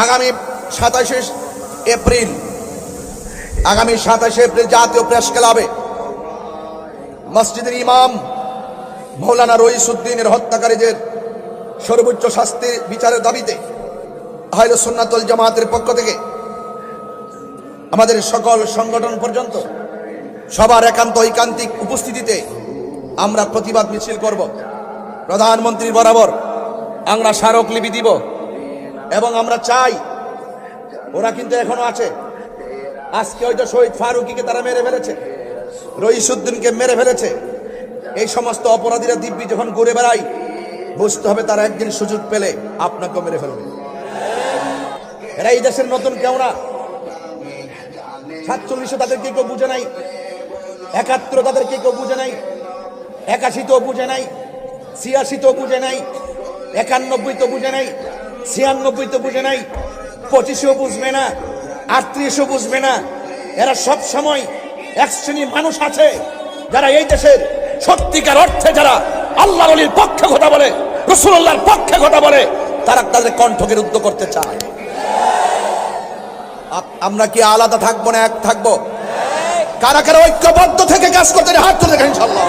আগামী 27শে এপ্রিল জাতীয় প্রেস ক্লাবে মসজিদের ইমাম মৌলানা রইসউদ্দিনের হত্যাকারীদের সর্বোচ্চ শাস্তি বিচারের দাবিতে আহলে সুন্নাত ওয়াল জামাতের পক্ষ থেকে আমাদের সকল সংগঠন পর্যন্ত সবার একান্ত ঐকান্তিক উপস্থিতিতে আমরা প্রতিবাদ মিছিল করব। প্রধানমন্ত্রী বরাবর আমরা স্মারকলিপি দিব এবং আমরা চাই, ওরা কিন্তু এখনো আছে, আজকে হয়তো শহীদ ফারুকীকে তারা মেরে ফেলেছে, রইসউদ্দিনকে মেরে ফেলেছে, এই সমস্ত অপরাধীরা দিব্যি যখন ঘুরে বেড়ায় বুঝতে হবে তারা একদিন সুযোগ পেলে আপনাকেও মেরে ফেলবে। এরা এই দেশের নতুন কেউ না। 47 তাদেরকে কেউ বুঝে নাই, 71 তাদেরকে কেউ বুঝে নাই, 81 তো বুঝে নাই, 86 তো বুঝে নাই, 91 তো বুঝে নাই, 96 তো বুঝে নাই, 25ও বুঝবে না, 38ও বুঝবে না। এরা সব সময় এক শ্রেণীর মানুষ আছে যারা এই দেশের সত্যিকার অর্থে যারা আল্লাহর ওলির পক্ষে কথা বলে, রাসূলুল্লাহর পক্ষে কথা বলে, তারা তাদের কণ্ঠকে রুদ্ধ করতে চায়। আমরা কি আলাদা থাকবো না এক থাকবো? কারা কারা ঐক্যবদ্ধ থেকে কাজ করতে হাত তুলে দেখেন ইনশাআল্লাহ।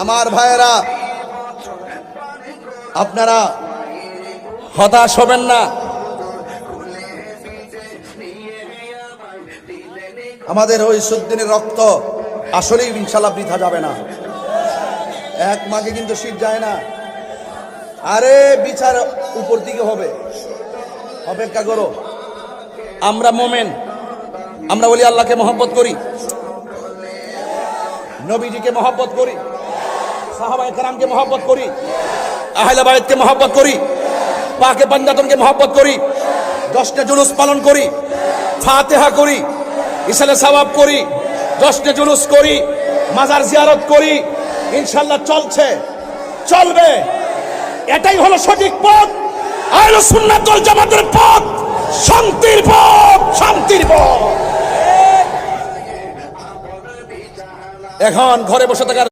আমার ভাইয়েরা আপনারা হতাশ হবেন না। আমাদের রইসউদ্দিনের রক্ত আসলেই ইনশাআল্লাহ বৃথা যাবে না। এক মাকে কিন্তু শীত যায় না। আরে বিচার উপর দিকে হবে, অপেক্ষা করো। আমরা মোমেন, আমরা বলি আল্লাহকে মহব্বত করি, নবীজিকে মহব্বত করি, সাহাবায়ে কেরামকে মহব্বত করি, আহলে বাইতকে মহব্বত করি, পাকে পাঞ্জাতনকে মহব্বত করি, 10টা জুলুস পালন করি, ফাতিহা করি, ইসালে সওয়াব করি, 10টা জুলুস করি, মাজার জিয়ারত করি। ইনশাআল্লাহ চলছে, চলবে। এটাই হলো সঠিক পথ, আহলে সুন্নাত ওয়াল জামাতের পথ, শান্তির পথ, শান্তির পথ। এখন ঘরে বসে থাকার